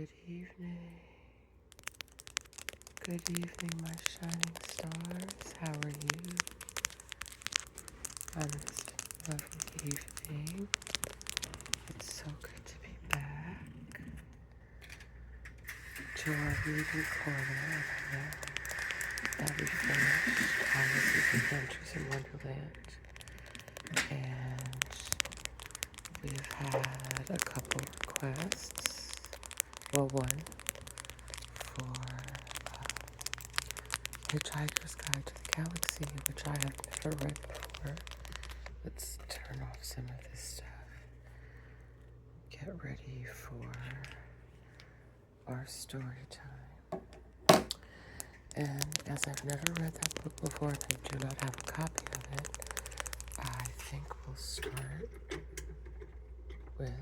Good evening. Good evening, my shining stars. How are you on this lovely evening? It's so good to be back to our reading corner. I know that we finished Alice's Adventures in Wonderland, and we've had a couple requests. Well, one for Hitchhiker's Guide to the Galaxy, which I have never read before. Let's turn off some of this stuff. Get ready for our story time. And as I've never read that book before and I do not have a copy of it, I think we'll start with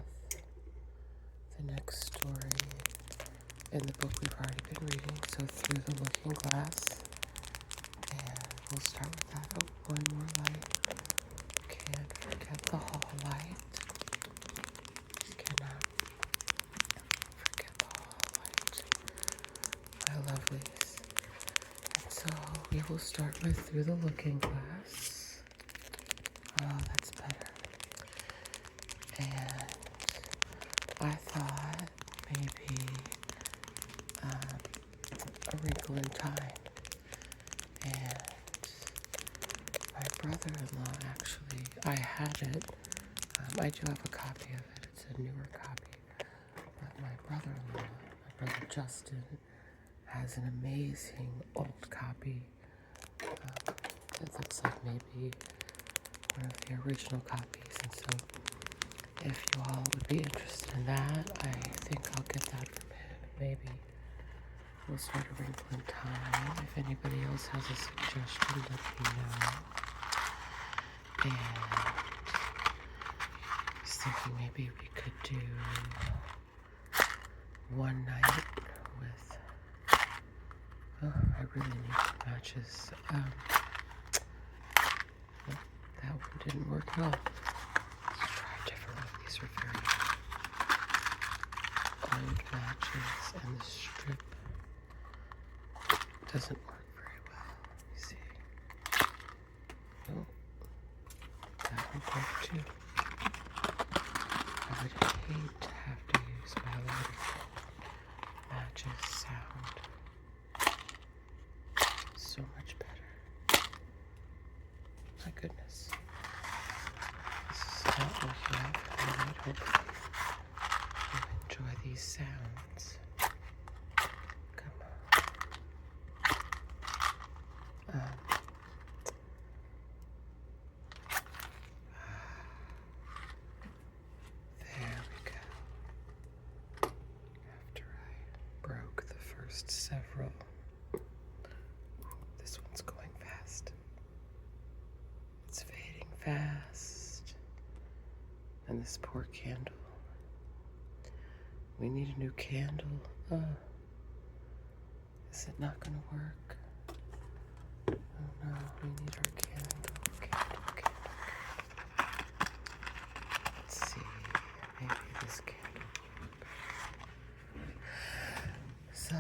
the next story in the book we've already been reading, so Through the Looking Glass. And we'll start with that. Oh, one more light. Can't forget the hall light. Cannot forget the hall light. I love these. And so we will start with Through the Looking Glass. Oh, that's better. And I thought maybe A Wrinkle in Time. And my brother-in-law, actually, I had it. I do have a copy of it. It's a newer copy. But my brother-in-law, my brother Justin, has an amazing old copy. It looks like maybe one of the original copies. And so if you all would be interested in that, I think I'll get that from him. Maybe we'll start A Wrinkle in Time. If anybody else has a suggestion, let me know. And I was thinking maybe we could do One Night with, oh, I really need matches. That one didn't work at all. Let's try a different one. These are very old matches, and the strip doesn't work very well. Let me see. Oh, that one broke too. I would hate to have to use my little matches sound. So much better. My goodness. This is not working out for me, but hopefully you enjoy these sounds. Come on. There we go. After I broke the first several. This one's going fast. It's fading fast. And this poor candle. We need a new candle. Is it not going to work? Oh no, we need our candle. Let's see, maybe this candle will work. So,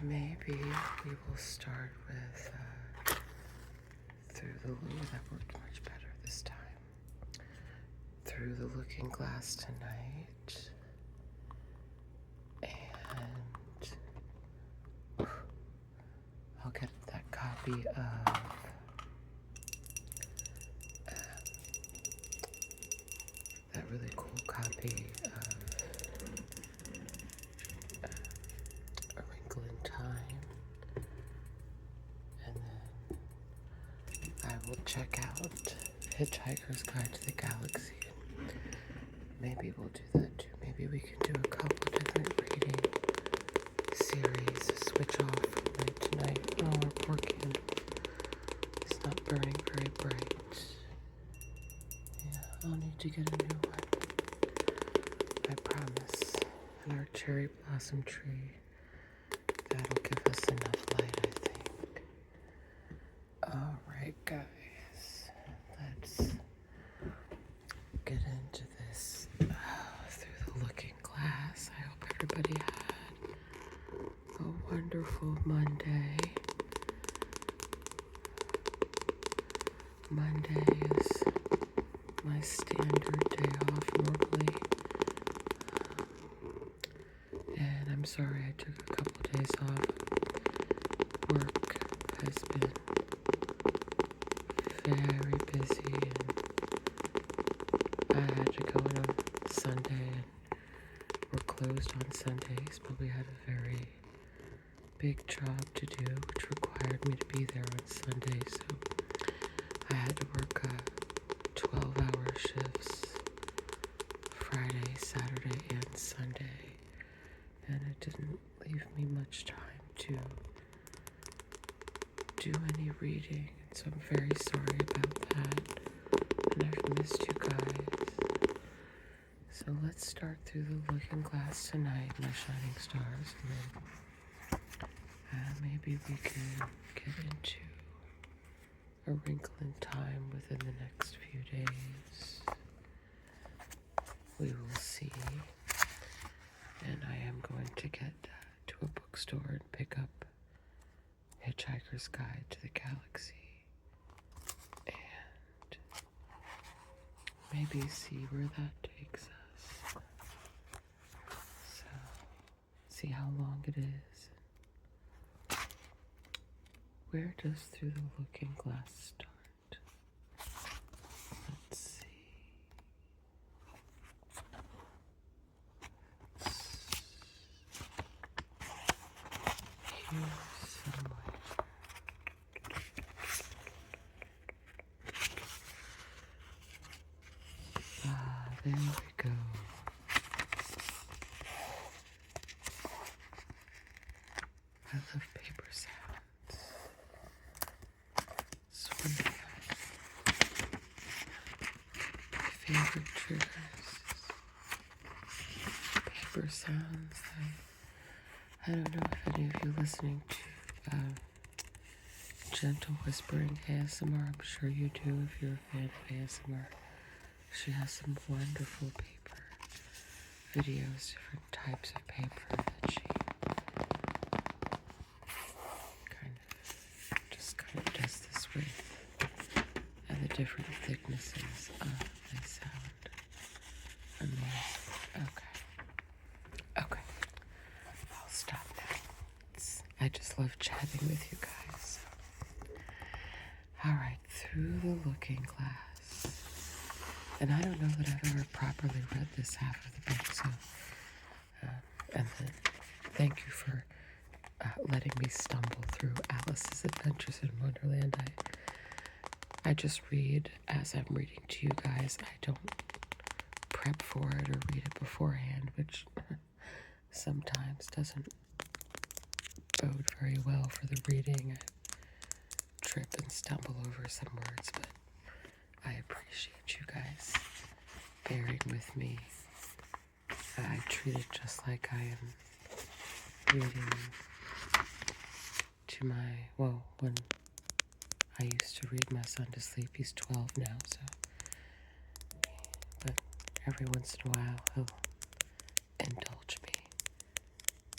maybe we will start with Through the Looking. That worked much better this time. Through the Looking Glass tonight. And I'll get that copy of that really cool copy of A Wrinkle in Time. And then I will check out Hitchhiker's Guide to the Galaxy. Maybe we'll do that too. Maybe we can do a couple different reading series. Switch off from night to night. Oh, our poor candle. It's not burning very bright. Yeah, I'll need to get a new one. I promise. And our cherry blossom tree. That'll give us enough light, I think. Alright, guys. Let's get into this Through the Looking Glass. I hope everybody standard day off normally. And I'm sorry I took a couple days off. Work has been very busy, and I had to go on a Sunday, and we're closed on Sundays, but we had a very big job to do, which required me to be there on Sunday, so I had to work 12-hour shifts Friday, Saturday, and Sunday, and it didn't leave me much time to do any reading, and so I'm very sorry about that, and I've missed you guys. So let's start through the looking glass tonight, my shining stars, and then maybe we can get into a wrinkle in time within the next few days. We will see. And I am going to get to a bookstore and pick up Hitchhiker's Guide to the Galaxy. And maybe see where that takes us. So, see how long it is. Where does Through the Looking Glass start? Let's see. Here somewhere. There we go. I love paper sounds. It's one of my favorite triggers. Paper sounds. I don't know if any of you listening to gentle whispering ASMR. I'm sure you do if you're a fan of ASMR. She has some wonderful paper videos, different types of paper that she kind of does this with, and the different thicknesses. They sound amazing. Okay, I'll stop now. I just love chatting with you guys. All right, Through the Looking Glass. And I don't know that I've ever properly read this half of the book, so, and then thank you for letting me stumble through Alice's Adventures in Wonderland. I just read as I'm reading to you guys. I don't prep for it or read it beforehand, which sometimes doesn't bode very well for the reading. I trip and stumble over some words, but I appreciate you guys bearing with me. I treat it just like I am reading to when I used to read my son to sleep. He's 12 now, but every once in a while he'll indulge me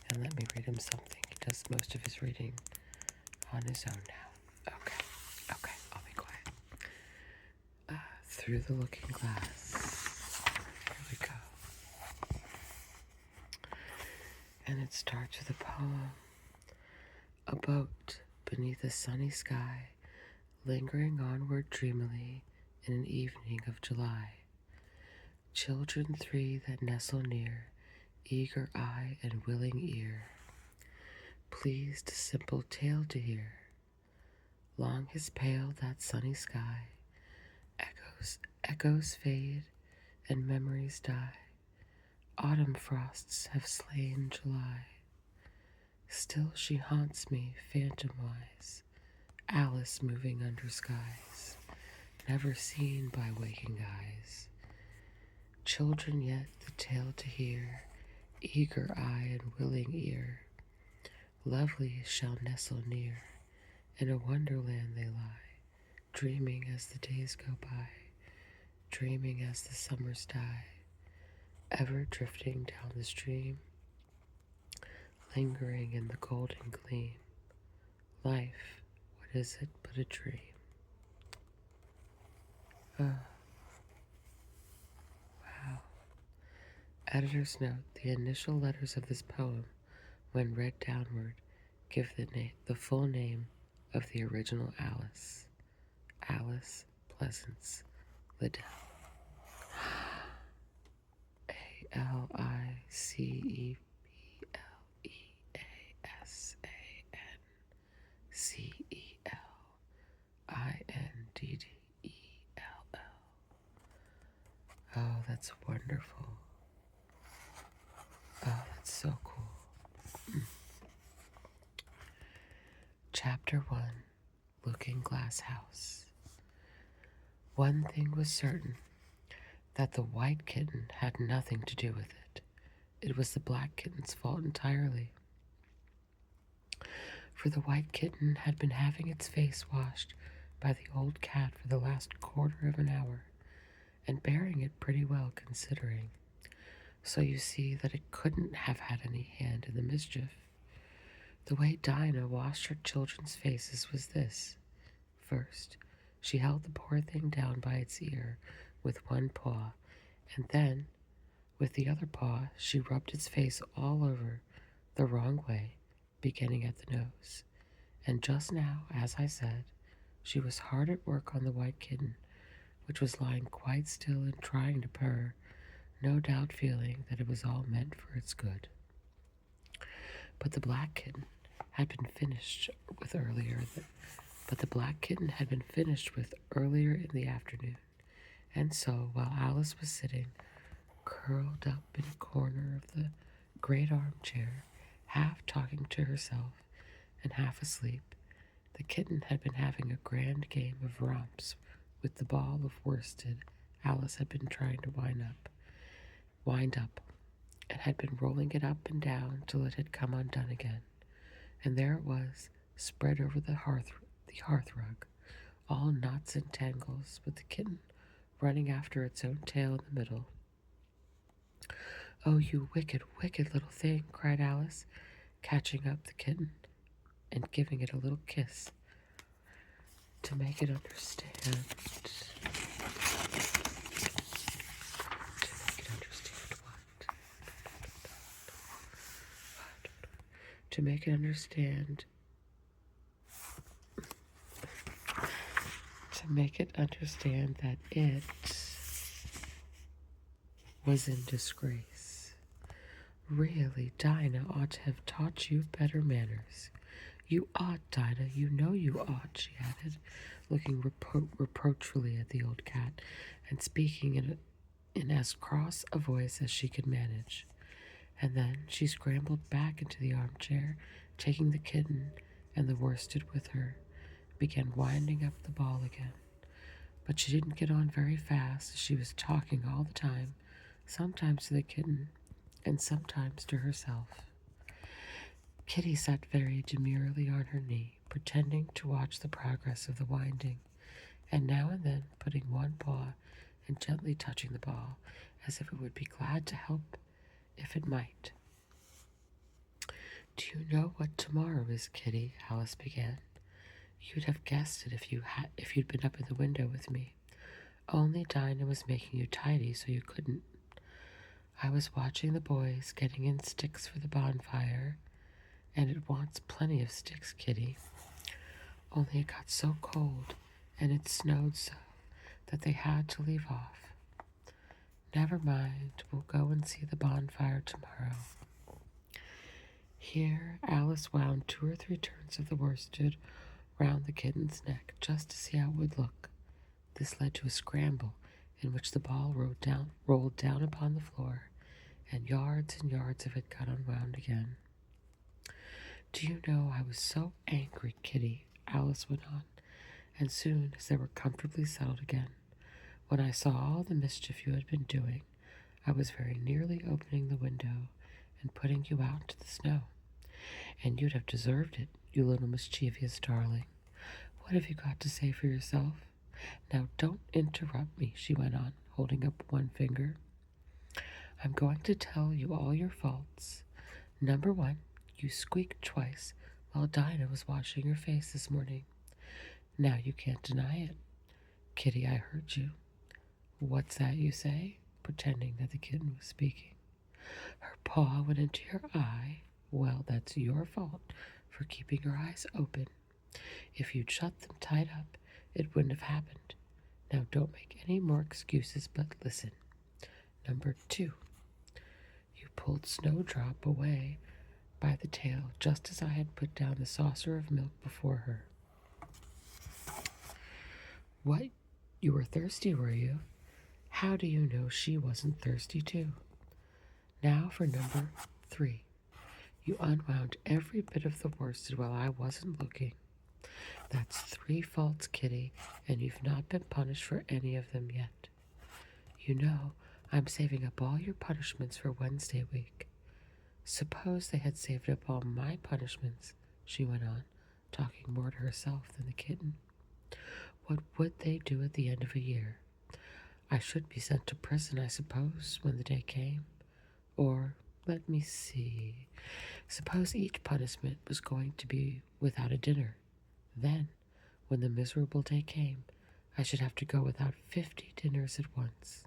and let me read him something. He does most of his reading on his own now. Okay, I'll be quiet. Through the Looking Glass. Here we go. And it starts with a poem. A boat beneath a sunny sky, lingering onward dreamily in an evening of July. Children three that nestle near, eager eye and willing ear, pleased a simple tale to hear. Long is pale that sunny sky, echoes fade and memories die. Autumn frosts have slain July. Still she haunts me phantom-wise, Alice moving under skies, never seen by waking eyes. Children yet the tale to hear, eager eye and willing ear, lovely shall nestle near, in a wonderland they lie, dreaming as the days go by, dreaming as the summers die, ever drifting down the stream, lingering in the golden gleam. Life, what is it but a dream? Editor's note: the initial letters of this poem, when read downward, give the full name of the original Alice. Alice Pleasance Liddell. Licleansendell. Oh, that's wonderful. Oh, that's so cool. Chapter 1, Looking Glass House. One thing was certain, that the white kitten had nothing to do with it. It was the black kitten's fault entirely. For the white kitten had been having its face washed by the old cat for the last quarter of an hour, and bearing it pretty well considering. So you see that it couldn't have had any hand in the mischief. The way Dinah washed her children's faces was this. First, she held the poor thing down by its ear with one paw, and then, with the other paw, she rubbed its face all over the wrong way, beginning at the nose. And just now, as I said, she was hard at work on the white kitten, which was lying quite still and trying to purr, no doubt feeling that it was all meant for its good. But the black kitten had been finished with earlier in the afternoon, and so while Alice was sitting curled up in a corner of the great armchair, half talking to herself and half asleep, the kitten had been having a grand game of romps with the ball of worsted Alice had been trying to wind up, and had been rolling it up and down till it had come undone again. And there it was, spread over the hearthrug, all knots and tangles, with the kitten running after its own tail in the middle. "Oh, you wicked, wicked little thing," cried Alice, catching up the kitten and giving it a little kiss to make it understand. To make it understand that it was in disgrace. "Really, Dinah ought to have taught you better manners. You ought, Dinah, you know you ought," she added, looking reproachfully at the old cat and speaking in as cross a voice as she could manage. And then she scrambled back into the armchair, taking the kitten and the worsted with her, began winding up the ball again. But she didn't get on very fast, as she was talking all the time, sometimes to the kitten and sometimes to herself. Kitty sat very demurely on her knee, pretending to watch the progress of the winding, and now and then putting one paw and gently touching the ball, as if it would be glad to help if it might. "Do you know what tomorrow is, Kitty?" Alice began. "You'd have guessed it if you'd been up in the window with me. Only Dinah was making you tidy so you couldn't. I was watching the boys getting in sticks for the bonfire, and it wants plenty of sticks, Kitty. Only it got so cold, and it snowed so, that they had to leave off. Never mind, we'll go and see the bonfire tomorrow." Here Alice wound 2 or 3 turns of the worsted round the kitten's neck, just to see how it would look. This led to a scramble, in which the ball rolled down upon the floor, and yards of it got unwound again. "Do you know, I was so angry, Kitty," Alice went on, "and soon as they were comfortably settled again, when I saw all the mischief you had been doing, I was very nearly opening the window and putting you out into the snow. And you'd have deserved it, you little mischievous darling. What have you got to say for yourself? Now don't interrupt me," she went on, holding up one finger. "I'm going to tell you all your faults. Number 1, you squeaked twice while Dinah was washing her face this morning. Now you can't deny it. Kitty, I heard you. What's that you say?" pretending that the kitten was speaking. Her paw went into your eye. Well, that's your fault for keeping her eyes open. If you'd shut them tight up, it wouldn't have happened. Now don't make any more excuses, but listen. Number 2, you pulled Snowdrop away by the tail just as I had put down the saucer of milk before her. What? You were thirsty, were you? How do you know she wasn't thirsty too? Now for number 3. You unwound every bit of the worsted while I wasn't looking. That's 3 faults, Kitty, and you've not been punished for any of them yet. You know, I'm saving up all your punishments for Wednesday week. Suppose they had saved up all my punishments, she went on, talking more to herself than the kitten. What would they do at the end of a year? I should be sent to prison, I suppose, when the day came. Or, let me see, suppose each punishment was going to be without a dinner. Then, when the miserable day came, I should have to go without 50 dinners at once.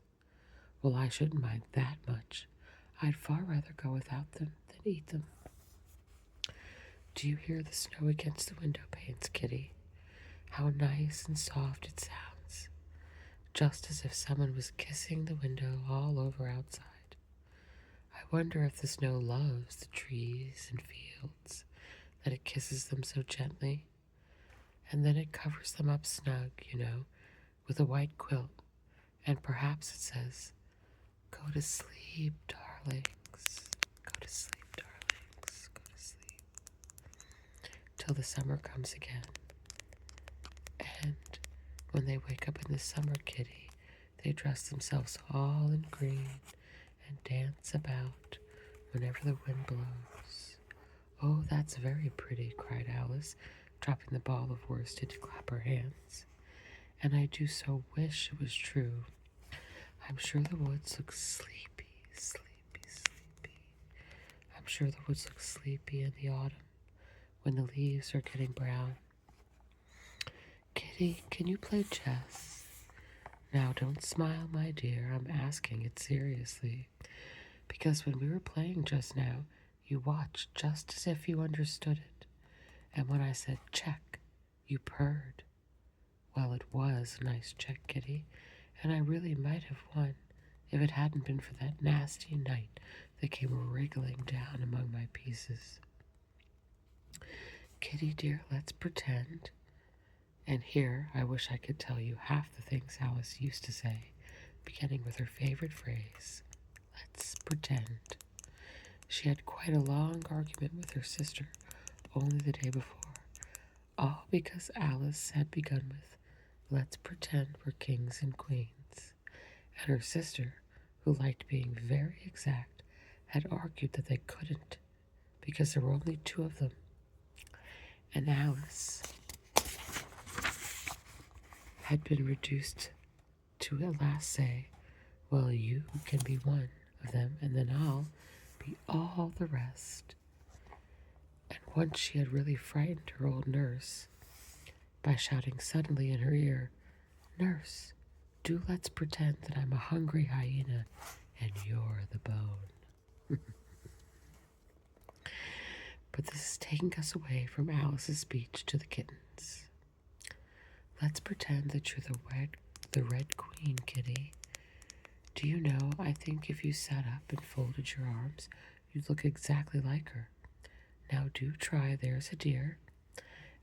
Well, I shouldn't mind that much. I'd far rather go without them than eat them. Do you hear the snow against the window panes, Kitty? How nice and soft it sounds, just as if someone was kissing the window all over outside. I wonder if the snow loves the trees and fields, that it kisses them so gently, and then it covers them up snug, with a white quilt, and perhaps it says, "Go to sleep, darlings, go to sleep, darlings, go to sleep," till the summer comes again. And when they wake up in the summer, Kitty, they dress themselves all in green and dance about whenever the wind blows. Oh, that's very pretty, cried Alice, dropping the ball of worsted to clap her hands. And I do so wish it was true. I'm sure the woods look sleepy, sleepy, sleepy. I'm sure the woods look sleepy in the autumn when the leaves are getting brown. Kitty, can you play chess? Now, don't smile, my dear. I'm asking it seriously. Because when we were playing just now, you watched just as if you understood it. And when I said check, you purred. Well, it was a nice check, Kitty, and I really might have won if it hadn't been for that nasty knight that came wriggling down among my pieces. Kitty, dear, let's pretend. And here I wish I could tell you half the things Alice used to say, beginning with her favorite phrase, let's pretend. She had quite a long argument with her sister only the day before, all because Alice had begun with, let's pretend we're kings and queens. And her sister, who liked being very exact, had argued that they couldn't, because there were only 2 of them. And Alice had been reduced to at last say, well, you can be one of them, and then I'll be all the rest. And once she had really frightened her old nurse by shouting suddenly in her ear, Nurse, do let's pretend that I'm a hungry hyena and you're the bone. But this is taking us away from Alice's speech to the kittens. Let's pretend that you're the Red Queen, Kitty. Do you know, I think if you sat up and folded your arms, you'd look exactly like her. Now do try, there's a dear.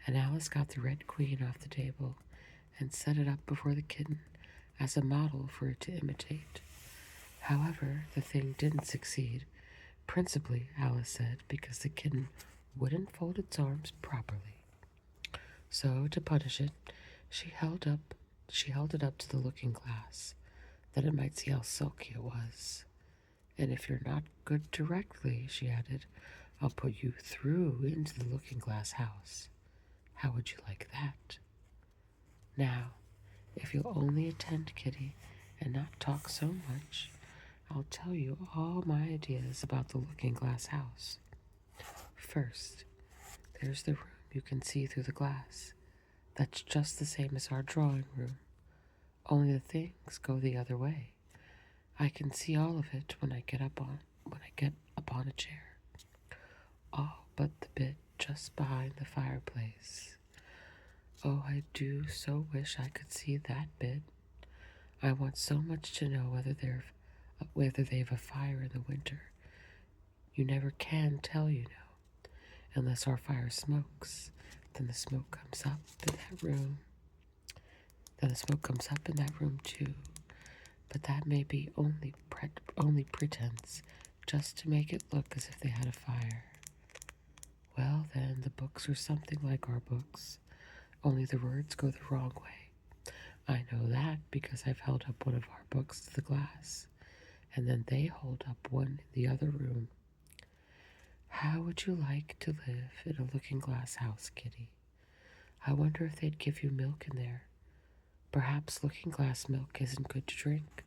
And Alice got the Red Queen off the table and set it up before the kitten as a model for it to imitate. However, the thing didn't succeed, principally, Alice said, because the kitten wouldn't fold its arms properly. So, to punish it, she held it up to the looking glass, that it might see how silky it was. And if you're not good directly, she added, I'll put you through into the looking glass house. How would you like that? Now, if you'll only attend, Kitty, and not talk so much, I'll tell you all my ideas about the looking glass house. First, there's the room you can see through the glass. That's just the same as our drawing room, only the things go the other way. I can see all of it when I get up when I get upon a chair. All but the bit just behind the fireplace. Oh, I do so wish I could see that bit. I want so much to know whether they've a fire in the winter. You never can tell, unless our fire smokes. Then the smoke comes up in that room. Then the smoke comes up in that room too. But that may be only pretense, just to make it look as if they had a fire. Well, then, the books are something like our books, only the words go the wrong way. I know that because I've held up one of our books to the glass, and then they hold up one in the other room. How would you like to live in a looking-glass house, Kitty? I wonder if they'd give you milk in there. Perhaps looking-glass milk isn't good to drink.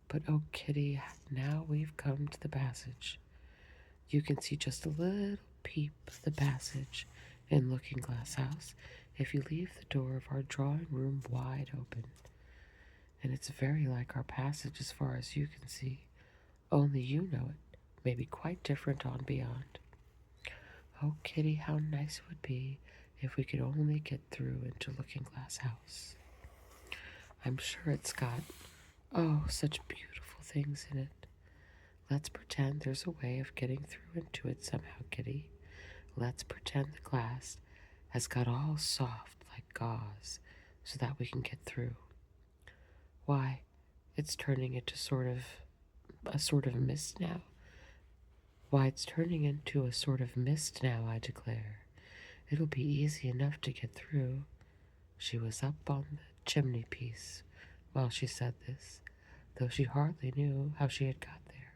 But oh, Kitty, now we've come to the passage. You can see just a little peep of the passage in Looking-Glass House if you leave the door of our drawing room wide open. And it's very like our passage as far as you can see, only you know it may be quite different on beyond. Oh, Kitty, how nice it would be if we could only get through into Looking-Glass House. I'm sure it's got, oh, such beautiful things in it. Let's pretend there's a way of getting through into it somehow, Kitty. Let's pretend the glass has got all soft like gauze so that we can get through. Why, it's turning into a sort of mist now. Why, it's turning into a sort of mist now, I declare. It'll be easy enough to get through. She was up on the chimney piece while she said this, though she hardly knew how she had got there.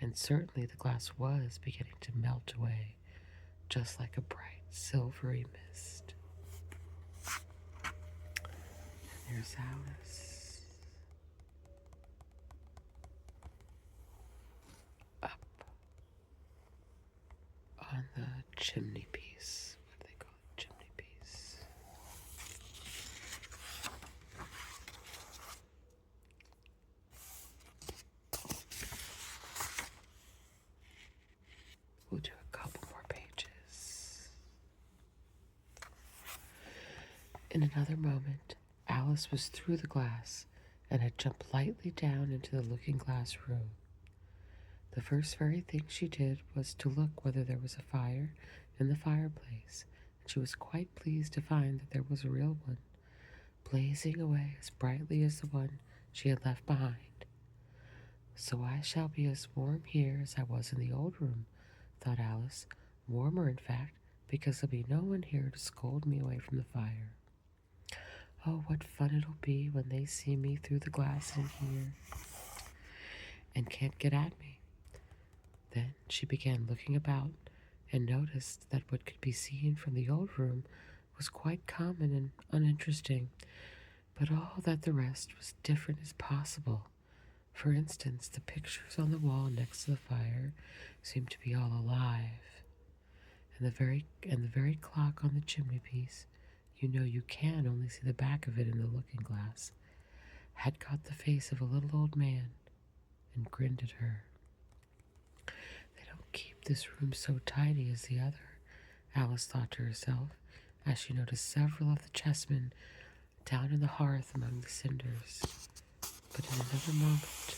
And certainly the glass was beginning to melt away, just like a bright silvery mist. And there's Alice, up on the chimney piece. What do they call it? Chimney piece. We'll do a couple more pages. In another moment, Alice was through the glass and had jumped lightly down into the looking-glass room. The first very thing she did was to look whether there was a fire in the fireplace, and she was quite pleased to find that there was a real one, blazing away as brightly as the one she had left behind. So I shall be as warm here as I was in the old room, thought Alice, warmer in fact, because there'll be no one here to scold me away from the fire. Oh, what fun it'll be when they see me through the glass in here and can't get at me. Then she began looking about and noticed that what could be seen from the old room was quite common and uninteresting, but all that the rest was different as possible. For instance, the pictures on the wall next to the fire seemed to be all alive, and the very clock on the chimney piece, you can only see the back of it in the looking glass, had got the face of a little old man and grinned at her. They don't keep this room so tidy as the other, Alice thought to herself, as she noticed several of the chessmen down in the hearth among the cinders. But in another moment,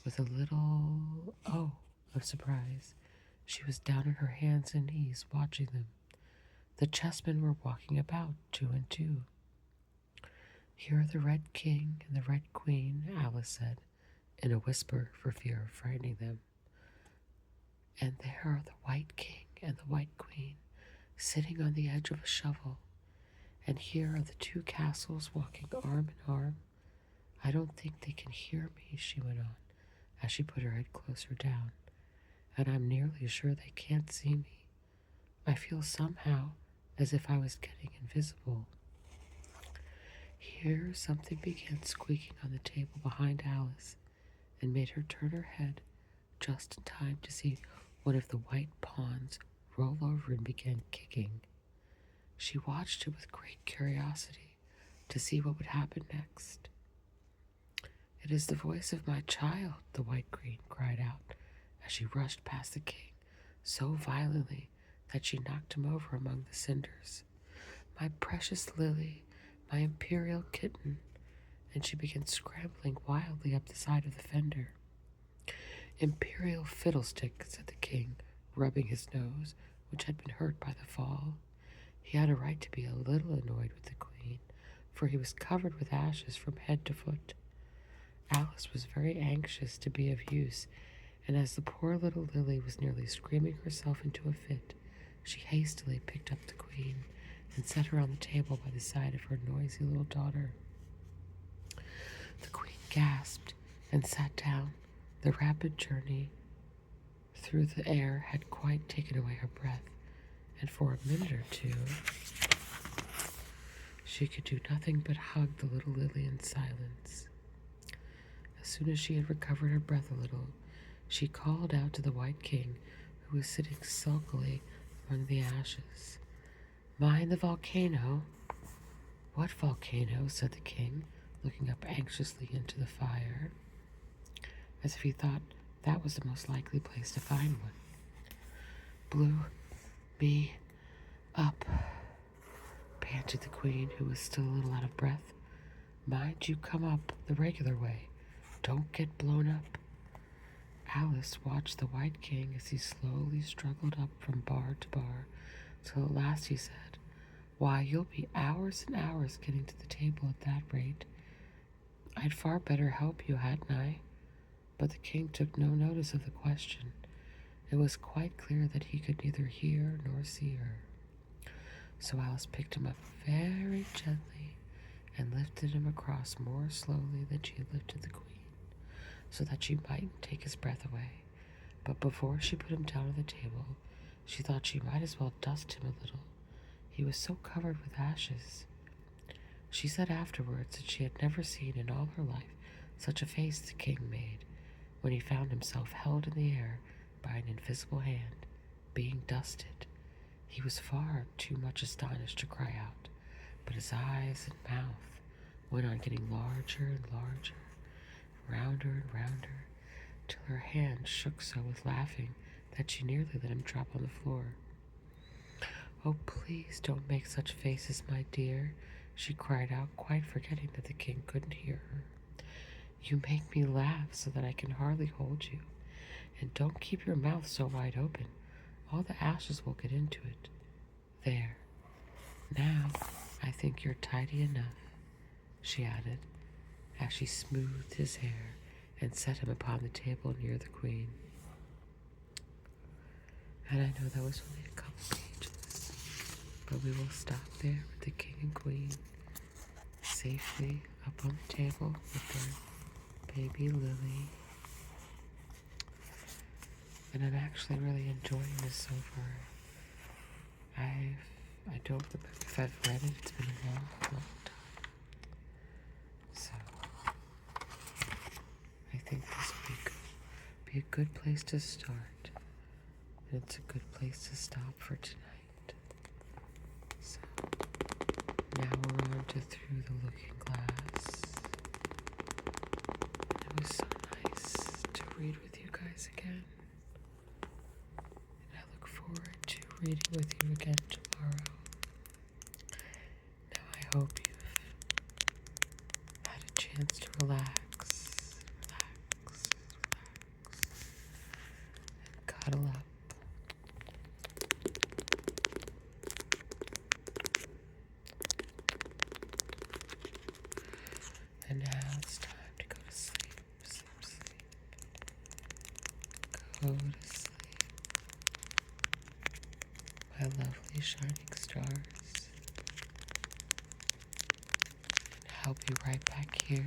with a little of surprise, she was down on her hands and knees watching them. The chessmen were walking about 2 and 2. Here are the Red King and the Red Queen, Alice said, in a whisper for fear of frightening them. And there are the White King and the White Queen, sitting on the edge of a shovel. And here are the 2 castles walking arm in arm. I don't think they can hear me, she went on, as she put her head closer down. And I'm nearly sure they can't see me. I feel somehow as if I was getting invisible. Here something began squeaking on the table behind Alice and made her turn her head just in time to see one of the white pawns roll over and begin kicking. She watched it with great curiosity to see what would happen next. It is the voice of my child, the White Queen cried out as she rushed past the king so violently that she knocked him over among the cinders. "My precious Lily, my imperial kitten," and she began scrambling wildly up the side of the fender. "Imperial fiddlestick," said the king, rubbing his nose, which had been hurt by the fall. He had a right to be a little annoyed with the queen, for he was covered with ashes from head to foot. Alice was very anxious to be of use, and as the poor little Lily was nearly screaming herself into a fit, she hastily picked up the queen and set her on the table by the side of her noisy little daughter. The queen gasped and sat down. The rapid journey through the air had quite taken away her breath, and for a minute or two she could do nothing but hug the little Lily in silence. As soon as she had recovered her breath a little, she called out to the White King, who was sitting sulkily among the ashes. "Mind the volcano?" "What volcano?" said the king, looking up anxiously into the fire, as if he thought that was the most likely place to find one. "Blew me up," panted the queen, who was still a little out of breath. "Mind you come up the regular way. Don't get blown up." Alice watched the White King as he slowly struggled up from bar to bar, till at last he said, "Why, you'll be hours and hours getting to the table at that rate. I'd far better help you, hadn't I?" But the king took no notice of the question. It was quite clear that he could neither hear nor see her. So Alice picked him up very gently and lifted him across more slowly than she had lifted the queen, so that she mightn't take his breath away. But before she put him down on the table, she thought she might as well dust him a little. He was so covered with ashes. She said afterwards that she had never seen in all her life such a face the king made when he found himself held in the air by an invisible hand, being dusted. He was far too much astonished to cry out, but his eyes and mouth went on getting larger and larger, rounder and rounder, till her hand shook so with laughing that she nearly let him drop on the floor. "Oh, please don't make such faces, my dear," she cried out, quite forgetting that the king couldn't hear her. "You make me laugh so that I can hardly hold you. And don't keep your mouth so wide open. All the ashes will get into it. There. Now, I think you're tidy enough," she added, as she smoothed his hair and set him upon the table near the queen. And I know that was only a couple pages, but we will stop there with the king and queen safely up on the table with their baby Lily. And I'm actually really enjoying this so far. I don't remember if I've read it. It's been a long, long time. So I think this would be a good place to start. And it's a good place to stop for tonight. So now we're on to Through the Looking Glass. It was so nice to read with you guys again. And I look forward to reading with you again tomorrow. Now I hope you've had a chance to relax, and cuddle up. And now it's time to go to sleep, Go to sleep, my lovely shining stars. And I'll be right back here